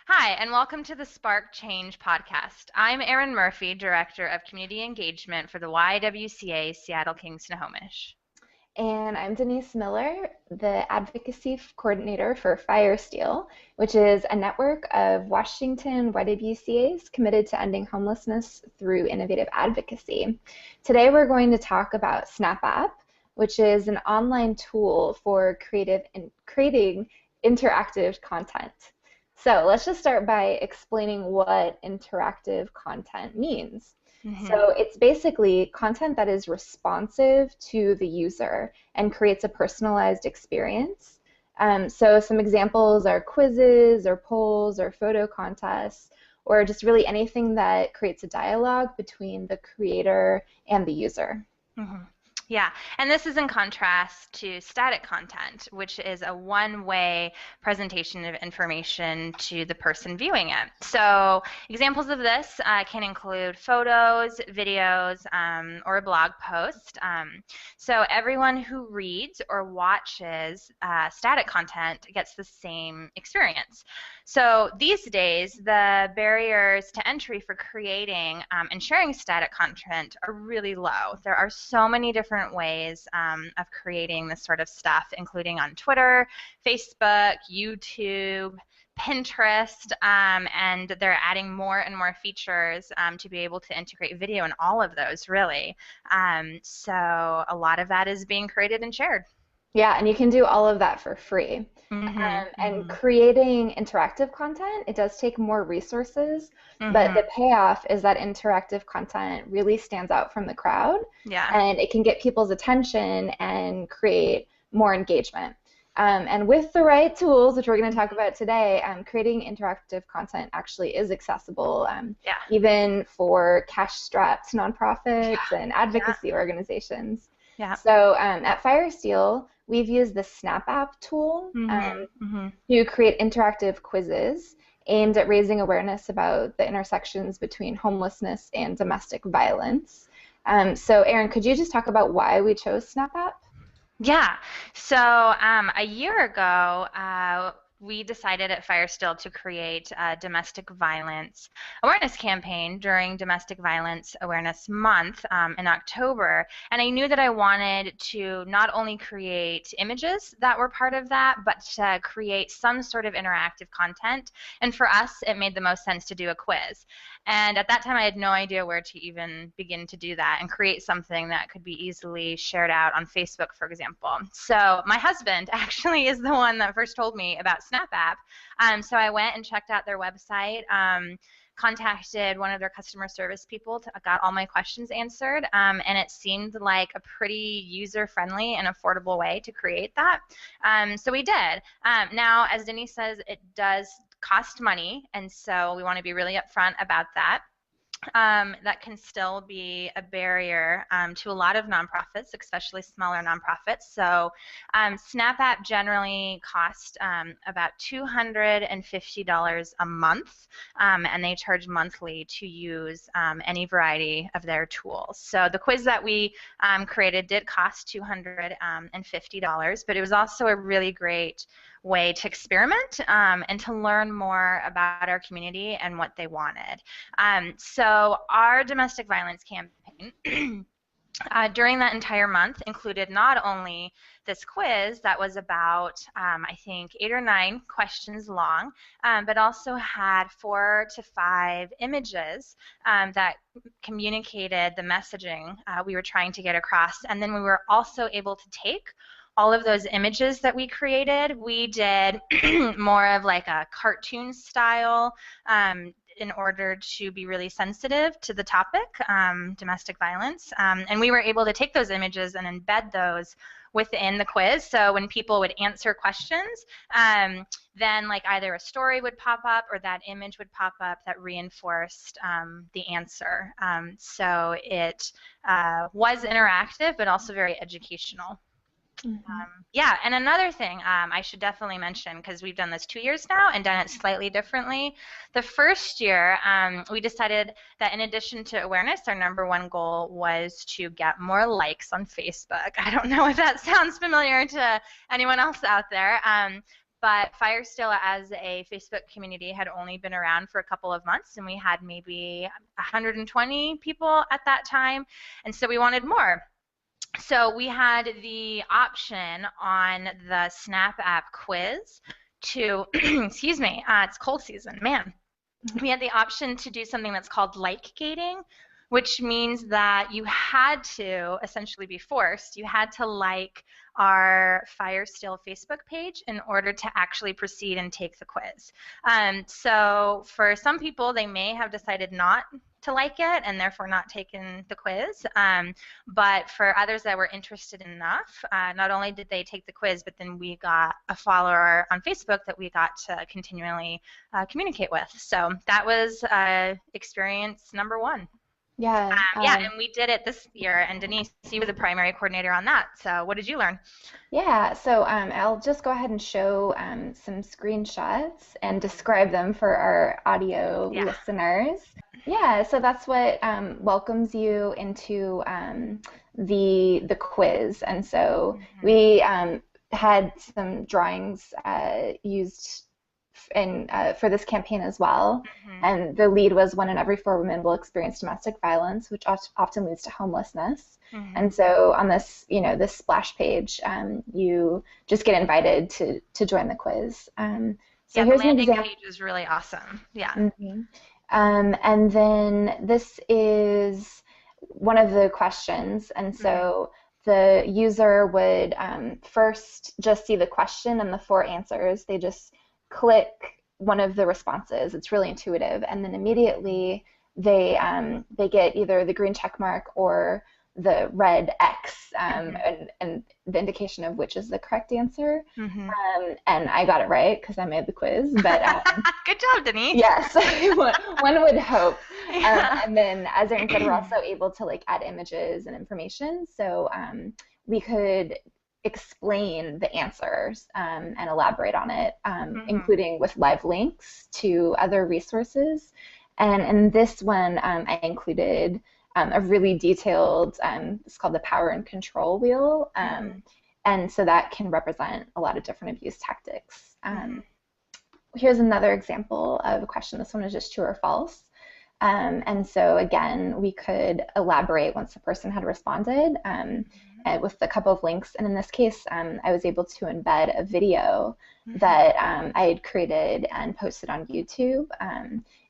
Hi, and welcome to the Spark Change podcast. I'm Erin Murphy, Director of Community Engagement for the YWCA Seattle King Snohomish. And I'm Denise Miller, the advocacy coordinator for Firesteel, which is a network of Washington YWCAs committed to ending homelessness through innovative advocacy. Today we're going to talk about SnapApp, which is an online tool for creating interactive content. So let's just start by explaining what interactive content means. So it's basically content that is responsive to the user and creates a personalized experience. So some examples are quizzes or polls or photo contests or just really anything that creates a dialogue between the creator and the user. Yeah, and this is in contrast to static content, which is a one-way presentation of information to the person viewing it. So examples of this can include photos, videos, or a blog post. So everyone who reads or watches static content gets the same experience. So these days, the barriers to entry for creating and sharing static content are really low. There are so many different ways of creating this sort of stuff, including on Twitter, Facebook, YouTube, Pinterest, and they're adding more and more features to be able to integrate video in all of those, really. So a lot of that is being created and shared. Yeah, and you can do all of that for free. And creating interactive content, it does take more resources, but the payoff is that interactive content really stands out from the crowd, Yeah. and it can get people's attention and create more engagement. And with the right tools, which we're going to talk about today, creating interactive content actually is accessible, Yeah. even for cash-strapped nonprofits and advocacy organizations. Yeah. So at Firesteel, we've used the SnapApp tool to create interactive quizzes aimed at raising awareness about the intersections between homelessness and domestic violence. So Erin, could you just talk about why we chose SnapApp? Yeah. So a year ago, we decided at Firesteel to create a domestic violence awareness campaign during Domestic Violence Awareness Month in October. And I knew that I wanted to not only create images that were part of that, but to create some sort of interactive content. And for us, it made the most sense to do a quiz. And at that time, I had no idea where to even begin to do that and create something that could be easily shared out on Facebook, for example. So my husband actually is the one that first told me about SnapApp. So I went and checked out their website, contacted one of their customer service people, got all my questions answered, and it seemed like a pretty user-friendly and affordable way to create that. So we did. Now, as Denise says, it does cost money, and so we want to be really upfront about that. That can still be a barrier to a lot of nonprofits, especially smaller nonprofits. So SnapApp generally costs about $250 a month, and they charge monthly to use any variety of their tools. So the quiz that we created did cost $250, but it was also a really great way to experiment and to learn more about our community and what they wanted. So our domestic violence campaign during that entire month included not only this quiz that was about, I think, 8 or 9 questions long, but also had 4 to 5 images that communicated the messaging we were trying to get across. And then we were also able to take all of those images that we created. We did more of like a cartoon style in order to be really sensitive to the topic, domestic violence. And we were able to take those images and embed those within the quiz. So when people would answer questions, then like either a story would pop up or that image would pop up that reinforced the answer. So it was interactive, but also very educational. Yeah, and another thing I should definitely mention, because we've done this 2 years now and done it slightly differently. The first year, we decided that in addition to awareness, our #1 goal was to get more likes on Facebook. I don't know if that sounds familiar to anyone else out there, But Firesteel as a Facebook community had only been around for a couple of months, and we had maybe 120 people at that time, and so we wanted more. So we had the option on the SnapApp quiz to, excuse me, it's cold season, man. We had the option to do something that's called like gating, which means that you had to essentially be forced. You had to like our Firesteel Facebook page in order to actually proceed and take the quiz. So for some people, they may have decided not to like it and therefore not taken the quiz. But for others that were interested enough, not only did they take the quiz, but then we got a follower on Facebook that we got to continually communicate with. So that was experience number one. Yeah. Yeah, and we did it this year, and Denise, you were the primary coordinator on that. So what did you learn? Yeah, so I'll just go ahead and show some screenshots and describe them for our audio listeners. Yeah, so that's what welcomes you into the quiz. And so we had some drawings used for this campaign as well. And the lead was 1 in every 4 women will experience domestic violence, which often leads to homelessness. And so on this, this splash page, you just get invited to join the quiz. So here's the landing page is really awesome. Yeah. And then this is one of the questions. And so the user would first just see the question and the 4 answers. They just click one of the responses. It's really intuitive, and then immediately they get either the green check mark or the red X, and the indication of which is the correct answer. And I got it right because I made the quiz. But good job, Denise. Yes, one would hope. And then, as Erin said, we're also able to add images and information, so we could explain the answers and elaborate on it, including with live links to other resources. And in this one, I included a really detailed, it's called the power and control wheel. And so that can represent a lot of different abuse tactics. Here's another example of a question. This one is just true or false. And so again, we could elaborate once the person had responded with a couple of links. And in this case, I was able to embed a video that I had created and posted on YouTube,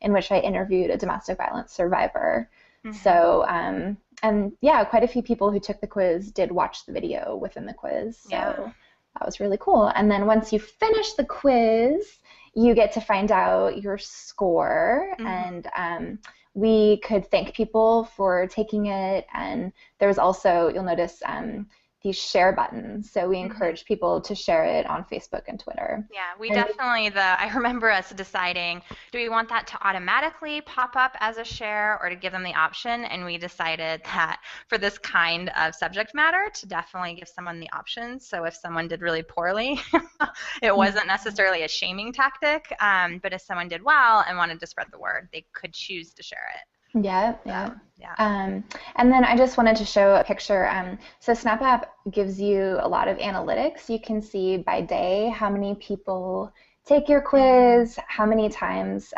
in which I interviewed a domestic violence survivor. So, and yeah, quite a few people who took the quiz did watch the video within the quiz. So that was really cool. And then once you finish the quiz, you get to find out your score, and we could thank people for taking it. And there's also, you'll notice, these share buttons. So we encourage people to share it on Facebook and Twitter. Yeah, we definitely, I remember us deciding, do we want that to automatically pop up as a share or to give them the option? And we decided that for this kind of subject matter, to definitely give someone the option. So if someone did really poorly, it wasn't necessarily a shaming tactic, but if someone did well and wanted to spread the word, they could choose to share it. Yeah. And then I just wanted to show a picture. So SnapApp gives you a lot of analytics. You can see by day how many people take your quiz, how many times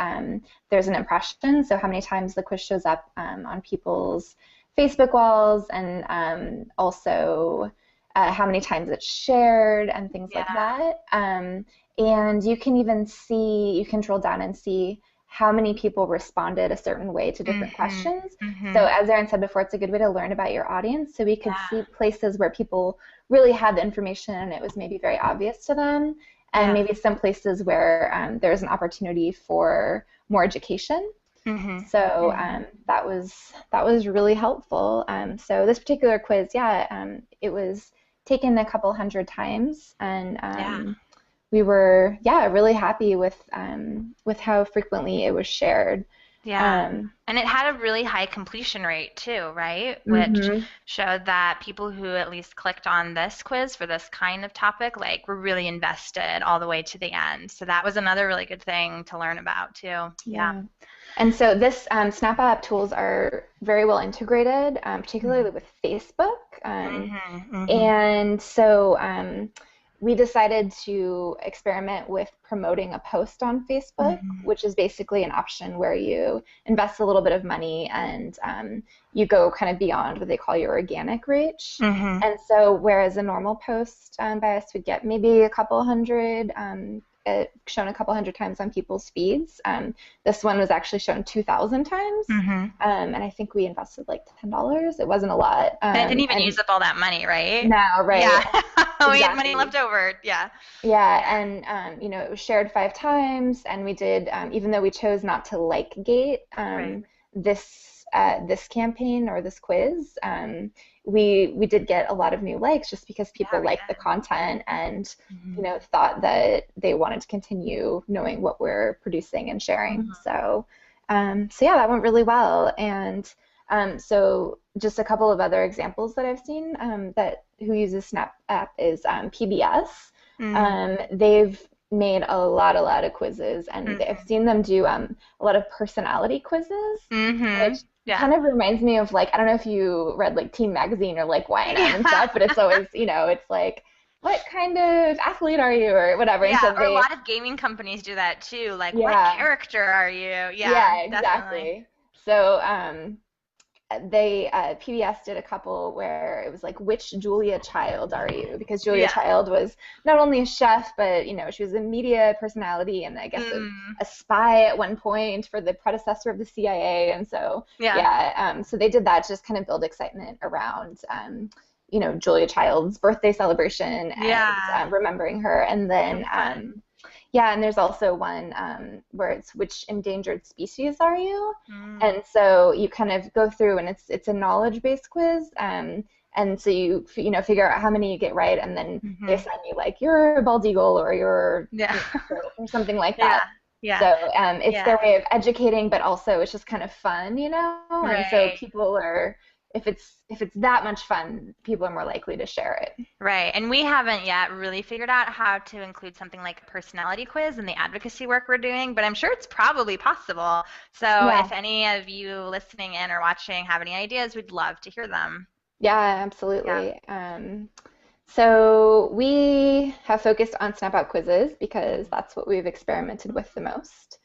there's an impression, so how many times the quiz shows up on people's Facebook walls, and also how many times it's shared and things like that. And you can even see, you can drill down and see how many people responded a certain way to different questions. So as Erin said before, it's a good way to learn about your audience. So we could see places where people really had the information and it was maybe very obvious to them, and maybe some places where there's an opportunity for more education. So that was really helpful. So this particular quiz, it was taken a couple hundred times, and we were really happy with how frequently it was shared. And it had a really high completion rate too, right? Which showed that people who at least clicked on this quiz for this kind of topic, were really invested all the way to the end. So that was another really good thing to learn about too. And so this SnapApp tools are very well integrated, particularly with Facebook. And so we decided to experiment with promoting a post on Facebook, Mhm. which is basically an option where you invest a little bit of money and you go kind of beyond what they call your organic reach. Mhm. And so, whereas a normal post by us would get maybe a couple hundred, shown a couple hundred times on people's feeds, this one was actually shown 2,000 times. Mhm. And I think we invested like $10. It wasn't a lot. And it didn't even And use up all that money, right? now, Yeah. right, We had money exactly. left over. Yeah. Yeah, Yeah. and it was shared 5 times, and we did, even though we chose not to like gate Right. this campaign or this quiz, we did get a lot of new likes just because Yeah, people we liked the did. content and Mhm. thought that they wanted to continue knowing what we're producing and sharing. Mhm. So yeah, that went really well, and so just a couple of other examples that I've seen that who uses SnapApp is PBS. Mhm. They've made a lot of quizzes, and I've Mhm. seen them do a lot of personality quizzes, which Mhm. Yeah. kind of reminds me of like I don't know if you read like Teen Magazine or like Y&M and Yeah. stuff, but it's always it's like what kind of athlete are you or whatever, and Yeah, so or a they lot of gaming companies do that too. Like, what yeah character are you? Yeah, yeah definitely. exactly. So they PBS did a couple where it was like which Julia Child are you, because Julia Yeah. Child was not only a chef but she was a media personality and I guess Mm. a spy at one point for the predecessor of the CIA, and so Yeah. yeah so they did that to just kind of build excitement around Julia Child's birthday celebration and Yeah. remembering her, and How then fun. yeah, and there's also one where it's which endangered species are you? Mm. And so you kind of go through and it's a knowledge-based quiz. And so figure out how many you get right, and then they Mhm. assign you like you're a bald eagle or you're Yeah. or something like Yeah. that. Yeah. So it's Yeah. their way of educating, but also it's just kind of fun. And so Right. people are if it's that much fun, people are more likely to share it. Right. And we haven't yet really figured out how to include something like a personality quiz in the advocacy work we're doing, but I'm sure it's probably possible. So Yeah. if any of you listening in or watching have any ideas, we'd love to hear them. Yeah, Yeah. absolutely. So we have focused on Snap Out quizzes because Mhm. that's what we've experimented with the most.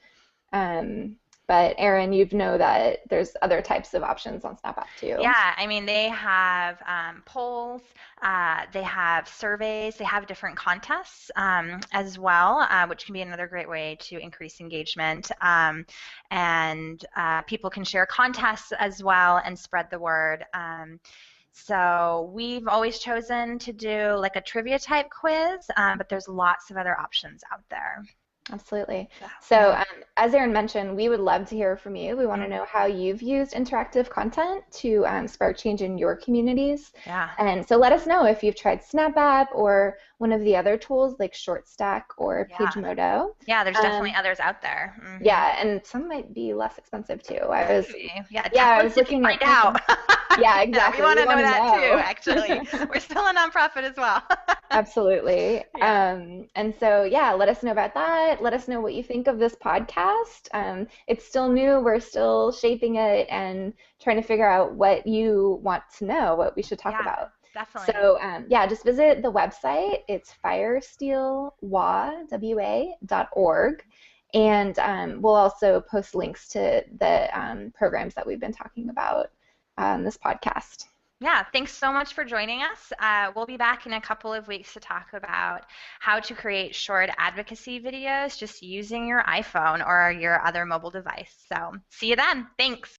Um, but Erin, you know that there's other types of options on Snap App too. Yeah, I mean, they have polls, they have surveys, they have different contests as well, which can be another great way to increase engagement. And people can share contests as well and spread the word. So we've always chosen to do like a trivia type quiz, but there's lots of other options out there. Absolutely. So, So, yeah. as Erin mentioned, we would love to hear from you. We want to Mhm. know how you've used interactive content to spark change in your communities. Yeah. And so let us know if you've tried SnapApp or one of the other tools like ShortStack or Yeah. PageModo. Yeah, there's definitely Um, others out there. yeah, and some might be less expensive too. Maybe. Yeah, Yeah, tell I us was if you looking find at out. some. Yeah, Yeah, we exactly. want We to know want to that too, actually. know. We're still a nonprofit as well. Absolutely. Yeah. And so, yeah, let us know about that. Let us know what you think of this podcast. It's still new. We're still shaping it and trying to figure out what you want to know, what we should talk Yeah, about. definitely. So, yeah, just visit the website. It's firesteelwa.org. And we'll also post links to the programs that we've been talking about on this podcast. Yeah, thanks so much for joining us. We'll be back in a couple of weeks to talk about how to create short advocacy videos just using your iPhone or your other mobile device. So see you then. Thanks.